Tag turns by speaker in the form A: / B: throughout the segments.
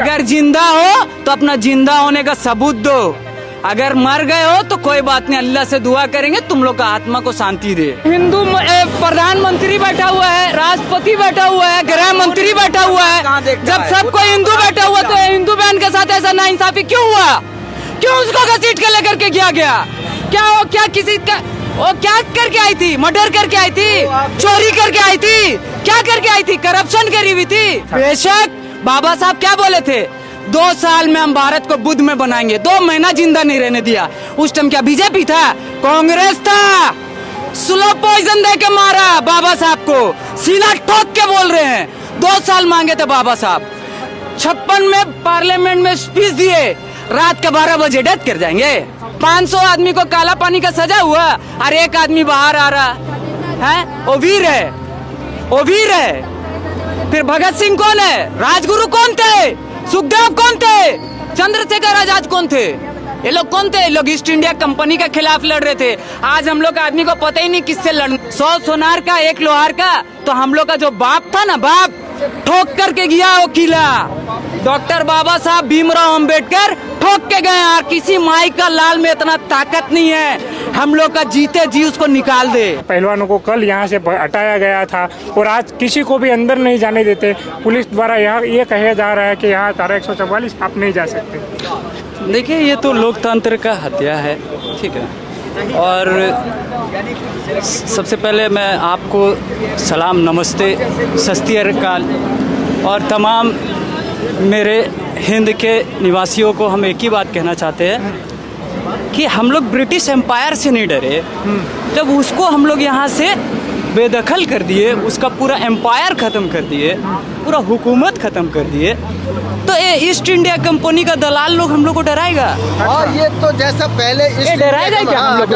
A: अगर जिंदा हो तो अपना जिंदा होने का सबूत दो, अगर मर गए हो तो कोई बात नहीं, अल्लाह से दुआ करेंगे तुम लोग का आत्मा को शांति दे। हिंदू प्रधानमंत्री बैठा हुआ है, राष्ट्रपति बैठा हुआ है, गृह मंत्री बैठा हुआ है, जब सबको हिंदू बैठा हुआ तो हिंदू बहन के साथ ऐसा नाइंसाफी क्यों हुआ? क्यों उसको घसीट के लेकर के किया गया? क्या वो क्या किसी का वो क्या करके आई थी? मर्डर करके आई थी, चोरी करके आई थी, क्या करके आई थी? करप्शन करी हुई थी। बेशक बाबा साहब क्या बोले थे, 2 साल में हम भारत को बुद्ध में बनाएंगे, 2 महीना जिंदा नहीं रहने दिया। उस टाइम क्या बीजेपी था? कांग्रेस था। स्लो पॉइजन दे के मारा बाबा साहब को, सीना ठोक के बोल रहे हैं। 2 साल मांगे थे बाबा साहब, 56 में पार्लियामेंट में स्पीच दिए, रात के 12 बजे डेथ कर जाएंगे। 500 आदमी को काला पानी का सजा हुआ और एक आदमी बाहर आ रहा है, वो वीर है, वो वीर है। फिर भगत सिंह कौन है? राजगुरु कौन थे? सुखदेव कौन थे? चंद्रशेखर आजाद कौन थे? ये लोग कौन थे? लोग ईस्ट इंडिया कंपनी के खिलाफ लड़ रहे थे। आज हम लोग आदमी को पता ही नहीं किससे लड़ना। 100 सोनार का 1 लोहार का, तो हम लोग का जो बाप था ना, बाप ठोक करके गया वो किला। डॉक्टर बाबा साहब भीमराव अंबेडकर ठोक के गए, और किसी माई का लाल में इतना ताकत नहीं है हम लोग का जीते जी उसको निकाल दे।
B: पहलवानों को कल यहाँ से हटाया गया था और आज किसी को भी अंदर नहीं जाने देते। पुलिस द्वारा यहाँ ये कहा जा रहा है कि यहाँ धारा 144 आप नहीं जा सकते।
A: देखिए, ये तो लोकतंत्र का हत्या है, ठीक है। और सबसे पहले मैं आपको सलाम, नमस्ते, सत श्री अकाल, और तमाम मेरे हिंद के निवासियों को हम एक ही बात कहना चाहते हैं कि हम लोग ब्रिटिश एम्पायर से नहीं डरे। जब उसको हम लोग यहाँ से बेदखल कर दिए, उसका पूरा एम्पायर ख़त्म कर दिए, पूरा हुकूमत ख़त्म कर दिए, तो ये ईस्ट इंडिया कंपनी का दलाल लोग हम लोग को डराएगा।
C: और ये तो जैसा पहले
A: डराएगा क्या हम लोग?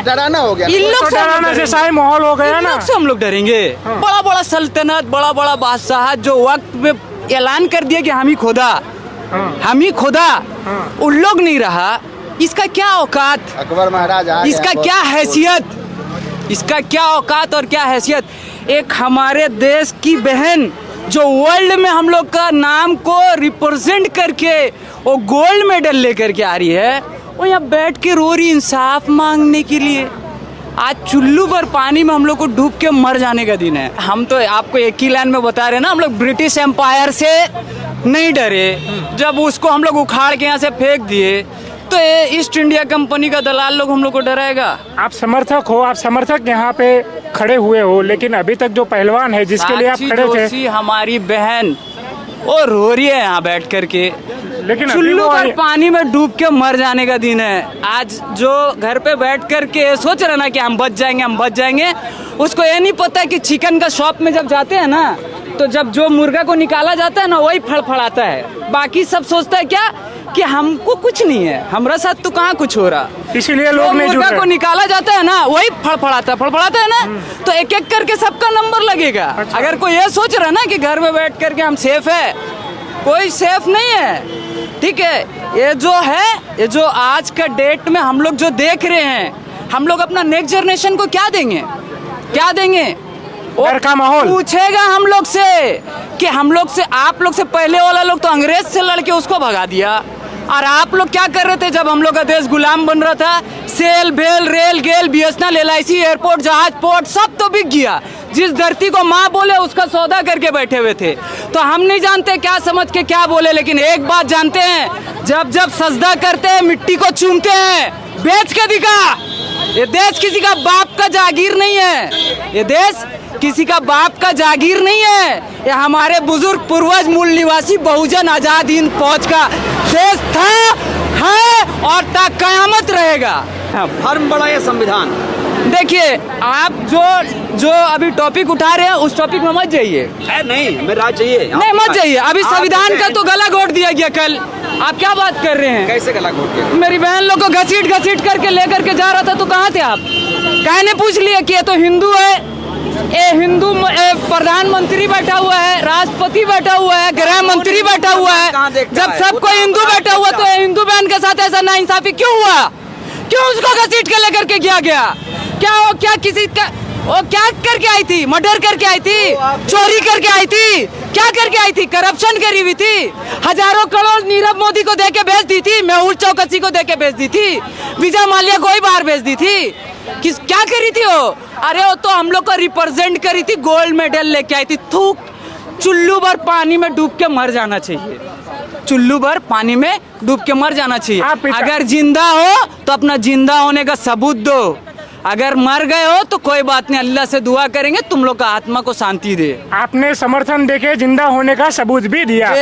C: डराना हो गया।
A: इन लोग से
B: डराना जैसा ही माहौल हो गया ना,
A: से हम लोग डरेंगे। बड़ा बड़ा सल्तनत, बड़ा बड़ा बादशाह जो वक्त में ऐलान कर दिया कि हम ही खुदा, हम ही खुदा, उन लोग नहीं रहा। इसका क्या औकात?
C: अकबर महाराज
A: इसका क्या हैसियत? इसका क्या औकात और क्या हैसियत? एक हमारे देश की बहन जो वर्ल्ड में हम लोग का नाम को रिप्रेजेंट करके वो गोल्ड मेडल लेकर के आ रही है, वो यहाँ बैठ के रो रही इंसाफ मांगने के लिए। आज चुल्लू पर पानी में हम लोग को डूब के मर जाने का दिन है। हम तो आपको एक ही लाइन में बता रहे हैं ना, हम लोग ब्रिटिश एम्पायर से नहीं डरे। जब उसको हम लोग उखाड़ के यहाँ से फेंक दिए, तो ये ईस्ट इंडिया कंपनी का दलाल लोग हम लोग को डराएगा।
B: आप समर्थक हो, आप समर्थक यहाँ पे खड़े हुए हो, लेकिन अभी तक जो पहलवान है जिसके लिए आप खड़े थे,
A: हमारी बहन, वो रो रही है यहाँ बैठ करके,
B: लेकिन
A: चुल्लू पर पानी में डूब के मर जाने का दिन है। आज जो घर पे बैठ करके सोच रहे ना कि हम बच जाएंगे, हम बच जाएंगे, उसको ये नहीं पता कि चिकन का शॉप में जब जाते हैं ना, तो जब जो मुर्गा को निकाला जाता है ना, वही फड़फड़ाता है। बाकी सब सोचता है क्या कि हमको कुछ नहीं है, हमारा साथ तो कहाँ कुछ हो रहा।
B: इसीलिए लोग नहीं जुड़
A: मुर्गा
B: रहे।
A: को निकाला जाता है ना, वही फड़फड़ाता है ना, तो एक एक करके सबका नंबर लगेगा।
B: अच्छा।
A: अगर कोई ये सोच रहा है ना कि घर में बैठ करके हम सेफ है, कोई सेफ नहीं है, ठीक है। ये जो है, ये जो आज का डेट में हम लोग जो देख रहे हैं, हम लोग अपना नेक्स्ट जनरेशन को क्या देंगे? क्या देंगे?
B: डर का माहौल
A: पूछेगा हम लोग से कि हम लोग से, आप लोग से पहले वाला लोग तो अंग्रेज से लड़के उसको भगा दिया, और आप लोग क्या कर रहे थे जब हम लोग का देश गुलाम बन रहा था? सेल, भेल, रेल, गेल, BSNL, LIC, एयरपोर्ट, जहाज, पोर्ट सब तो बिक गया। जिस धरती को माँ बोले उसका सौदा करके बैठे हुए थे। तो हम नहीं जानते क्या समझ के क्या बोले, लेकिन एक बात जानते हैं, जब जब सजदा करते हैं, मिट्टी को चूमते हैं, बेच के दिखा। ये देश किसी का बाप का जागीर नहीं है, ये देश किसी का बाप का जागीर नहीं है। ये हमारे बुजुर्ग पूर्वज मूल निवासी बहुजन आजाद हिंद फौज का देश था, है और ता कयामत रहेगा।
C: धर्म बड़ा ये संविधान।
A: देखिए, आप जो अभी टॉपिक उठा रहे हैं उस टॉपिक में मत जाइए।
C: नहीं, मैं राज चाहिए।
A: नहीं, मत जाइए। अभी संविधान का तो गला घोट दिया गया कल। आप क्या बात कर रहे हैं?
C: कैसे गला घोट दिया?
A: मेरी बहन लोग को घसीट घसीट करके लेकर के जा रहा था, तो कहाँ थे आप? कहने पूछ लिया कि ये तो हिंदू है, ये हिंदू प्रधानमंत्री बैठा हुआ है, राष्ट्रपति बैठा हुआ है, गृह मंत्री बैठा हुआ है, जब सबको हिंदू बैठा हुआ तो हिंदू बहन के साथ ऐसा नाइंसाफी क्यों हुआ? क्यों उसको घसीट के लेकर के किया गया? क्या वो क्या किसी का वो क्या करके आई थी? मर्डर करके आई थी, चोरी करके आई थी, क्या करके आई थी? करप्शन करी हुई थी, हजारों करोड़ नीरव मोदी को देके भेज दी थी, मेहुल चौकसी को देके भेज दी थी, विजय माल्या को ही बाहर भेज दी थी। किस क्या करी थी वो? अरे वो तो हम लोग को रिप्रेजेंट करी थी, गोल्ड मेडल लेके आई थी। थूक, चुल्लू भर पानी में डूब के मर जाना चाहिए, चुल्लू भर पानी में डूब के मर जाना चाहिए। अगर जिंदा हो तो अपना जिंदा होने का सबूत दो, अगर मर गए हो तो कोई बात नहीं, अल्लाह से दुआ करेंगे तुम लोग का आत्मा को शांति दे।
B: आपने समर्थन देके जिंदा होने का सबूत भी दिया,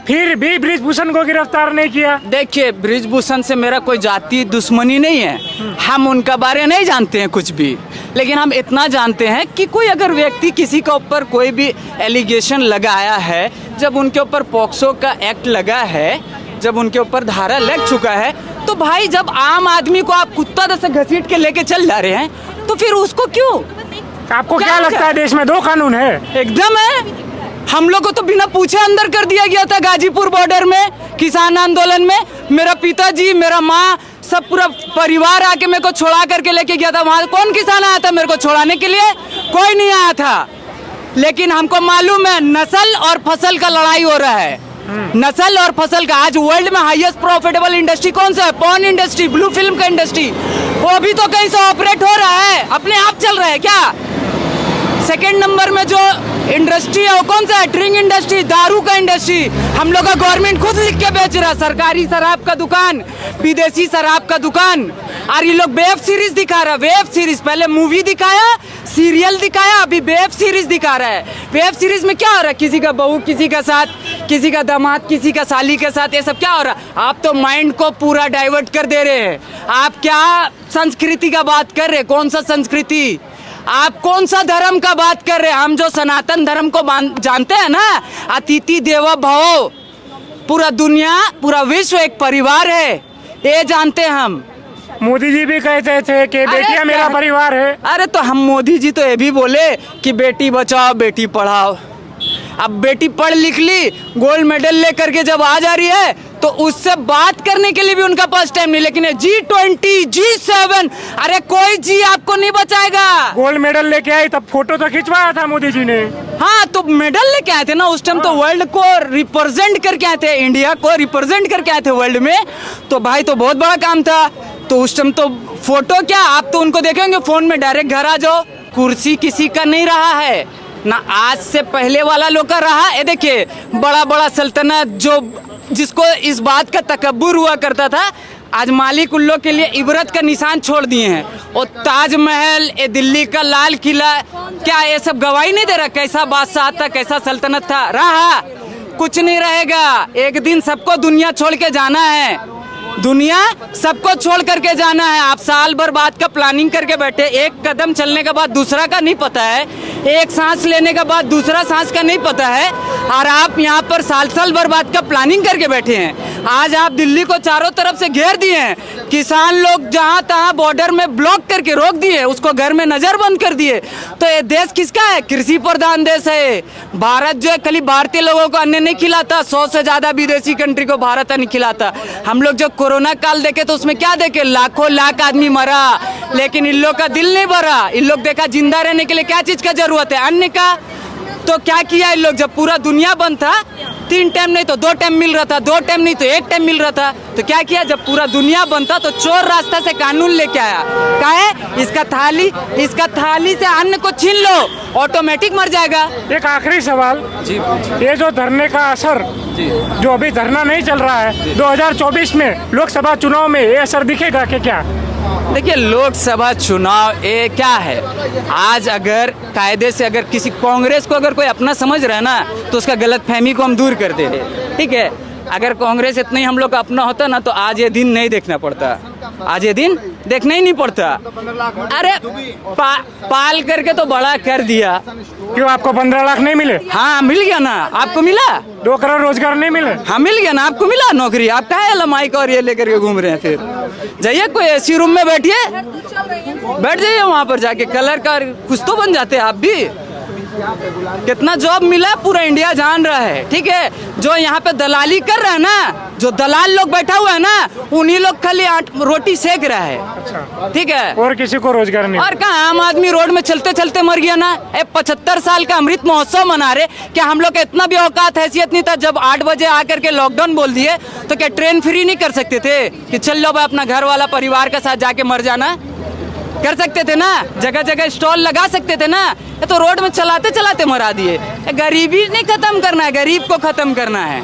B: फिर भी बृजभूषण को गिरफ्तार नहीं किया।
A: देखिए, बृजभूषण से मेरा कोई जाति दुश्मनी नहीं है, हम उनका बारे नहीं जानते हैं कुछ भी, लेकिन हम इतना जानते हैं कि कोई अगर व्यक्ति किसी के ऊपर कोई भी एलिगेशन लगाया है, जब उनके ऊपर पॉक्सो का एक्ट लगा है, जब उनके ऊपर धारा लग चुका है, तो भाई जब आम आदमी को आप कुत्ता जैसे घसीट के लेके चल जा रहे हैं, तो फिर उसको क्यों?
B: आपको क्या लगता है देश में दो कानून है?
A: एकदम है। हम लोग को तो बिना पूछे अंदर कर दिया गया था गाजीपुर बॉर्डर में, किसान आंदोलन में। मेरा पिताजी, मेरा माँ, सब पूरा परिवार आके मेरे को छोड़ा करके लेके गया था। वहाँ कौन किसान आया था मेरे को छोड़ाने के लिए? कोई नहीं आया था। लेकिन हमको मालूम है नस्ल और फसल का लड़ाई हो रहा है, नस्ल और फसल का। आज वर्ल्ड में हाईएस्ट प्रॉफिटेबल इंडस्ट्री कौन सा है? पॉर्न इंडस्ट्री, ब्लू फिल्म का इंडस्ट्री। वो भी तो कहीं से ऑपरेट हो रहा है, अपने आप चल रहा है क्या? सेकंड नंबर में जो इंडस्ट्री है वो कौन सा है? ड्रिंक इंडस्ट्री, दारू का इंडस्ट्री। हम लोग का गवर्नमेंट खुद लिख के बेच रहा है, सरकारी शराब का दुकान, विदेशी शराब का दुकान। और ये लोग वेब सीरीज दिखा रहा है, वेब सीरीज। पहले मूवी दिखाया, सीरियल दिखाया, अभी वेब सीरीज दिखा रहा है। वेब सीरीज में क्या हो रहा है? किसी का बहू किसी का साथ, किसी का दामाद किसी का साली के साथ, ये सब क्या हो रहा है? आप तो माइंड को पूरा डाइवर्ट कर दे रहे हैं। आप क्या संस्कृति का बात कर रहे हैं? कौन सा संस्कृति? आप कौन सा धर्म का बात कर रहे हैं? हम जो सनातन धर्म को जानते हैं ना, अतिथि देवो भव, पूरा दुनिया, पूरा विश्व एक परिवार है, ये जानते हैं हम।
B: मोदी जी भी कहते थे कि बेटियां मेरा परिवार है।
A: अरे तो हम मोदी जी तो ये भी बोले कि बेटी बचाओ बेटी पढ़ाओ। अब बेटी पढ़ लिख ली, गोल्ड मेडल लेकर के जब आ जा रही है, तो उससे बात करने के लिए भी उनका पास टाइम नहीं। लेकिन G20, G7, अरे कोई जी आपको नहीं बचाएगा।
B: गोल्ड मेडल लेके आई तब फोटो तो खिंचवाया था मोदी जी ने।
A: हाँ, तो मेडल लेके आए थे ना उस टाइम, तो वर्ल्ड को रिप्रेजेंट करके आए थे, इंडिया को रिप्रेजेंट करके आए थे वर्ल्ड में। तो भाई तो बहुत बड़ा काम था। तो उस टाइम तो फोटो क्या, आप तो उनको देखेंगे फोन में, डायरेक्ट घर आ जाओ। कुर्सी किसी का नहीं रहा है ना, आज से पहले वाला लोग का रहा। ये देखिए, बड़ा बड़ा सल्तनत जो जिसको इस बात का तकब्बुर हुआ करता था, आज मालिक उन लोग के लिए इबरत का निशान छोड़ दिए हैं। और ताजमहल, ये दिल्ली का लाल किला, क्या ये सब गवाही नहीं दे रहा? कैसा बादशाह था, कैसा सल्तनत था? रहा कुछ नहीं रहेगा। एक दिन सबको दुनिया छोड़ के जाना है, दुनिया सबको छोड़ करके जाना है। आप साल भर बाद का प्लानिंग करके बैठे, एक कदम चलने के बाद दूसरा का नहीं पता है, एक सांस लेने के बाद दूसरा सांस का नहीं पता है, और आप यहाँ पर साल साल भर बाद का प्लानिंग करके बैठे हैं। आज आप दिल्ली को चारों तरफ से घेर दिए हैं, किसान लोग जहाँ तहाँ बॉर्डर में ब्लॉक करके रोक दिए, उसको घर में नजर बंद कर दिए। तो ये देश किसका है? कृषि प्रधान देश है। भारत जो है खाली भारतीय लोगों को अन्न नहीं खिलाता, 100 से ज्यादा विदेशी कंट्री को भारत अन्न खिलाता। हम लोग जो कोरोना काल देखे तो उसमें क्या देखे? लाखों लाख आदमी मरा, लेकिन इन लोग का दिल नहीं भरा। इन लोग देखा जिंदा रहने के लिए क्या चीज का जरूरत है? अन्न का। तो क्या किया इन लोग? जब पूरा दुनिया बंद था, 3 टाइम नहीं तो 2 टाइम मिल रहा था, 2 टाइम नहीं तो 1 टाइम मिल रहा था, तो क्या किया? जब पूरा दुनिया बंद था तो चोर रास्ता से कानून लेके आया। क्या है? इसका थाली से अन्न को छीन लो, ऑटोमेटिक मर जाएगा।
B: एक आखिरी सवाल
A: जी,
B: ये जो धरने का असर, जो अभी धरना नहीं चल रहा है, 2024 में लोकसभा चुनाव में ये असर दिखेगा कि क्या?
A: देखिए, लोकसभा चुनाव ये क्या है? आज अगर कायदे से अगर किसी कांग्रेस को अगर कोई अपना समझ रहा है ना, तो उसका गलतफहमी को हम दूर कर दे रहे, ठीक है? अगर कांग्रेस इतना ही हम लोग का अपना होता ना, तो आज ये दिन नहीं देखना पड़ता, आज ये दिन देखना ही नहीं पड़ता। अरे पाल करके तो बड़ा कर दिया।
B: क्यों, आपको 15 लाख नहीं मिले?
A: हाँ मिल गया ना। आपको मिला?
B: 2 करोड़ रोजगार नहीं मिले?
A: हाँ मिल गया ना। आपको मिला नौकरी? आप कहा लमाइक और ये लेकर के घूम रहे हैं? फिर जाइए कोई एसी रूम में बैठिए, बैठ जाइए वहाँ पर जाके, कलर का कुछ तो बन जाते हैं आप भी। कितना जॉब मिला है पूरा इंडिया जान रहा है, ठीक है। जो यहाँ पे दलाली कर रहा है ना, जो दलाल लोग बैठा हुआ है ना, उन्हीं लोग खाली रोटी सेक रहा है, ठीक है।
B: और किसी को रोजगार नहीं।
A: और कहाँ आम आदमी रोड में चलते चलते मर गया ना। 75 साल का अमृत महोत्सव मना रहे, क्या हम लोग का इतना भी औकात हैसियत नहीं था? जब 8 बजे आकर के लॉकडाउन बोल दिए तो क्या ट्रेन फ्री नहीं कर सकते थे कि चल लो भाई अपना घर वाला परिवार के साथ जाके मर जाना? कर सकते थे ना, जगह जगह स्टॉल लगा सकते थे ना। ये तो रोड में चलाते चलाते मरा दिए। गरीबी नहीं खत्म करना है, गरीब को खत्म करना है,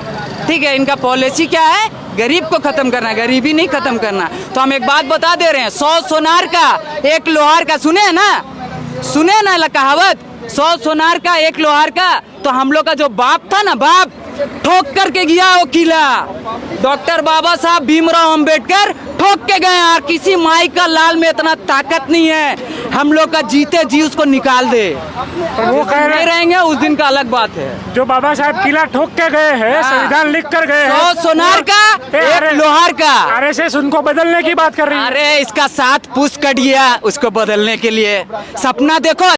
A: ठीक है। इनका पॉलिसी क्या है? गरीब को खत्म करना है, गरीबी नहीं खत्म करना। तो हम एक बात बता दे रहे हैं, 100 सोनार का 1 लोहार का, सुने ना कहावत, 100 सोनार का 1 लोहार का। तो हम लोग का जो बाप था ना, बाप ठोक करके गया वो किला, डॉक्टर बाबा साहब भीमराव अंबेडकर ठोक के गए। और किसी माई का लाल में इतना ताकत नहीं है हम लोग का जीते जी उसको निकाल दे।
B: वो कह रहे
A: रहेंगे उस दिन का अलग बात है।
B: जो बाबा साहब किला ठोक के गए हैं, संविधान लिख कर गए हैं,
A: 100 सोनार का 1 लोहार का।
B: आरएसएस उनको बदलने की बात कर रही है।
A: अरे इसका 7 पुश कट गया उसको बदलने के लिए। सपना देखो।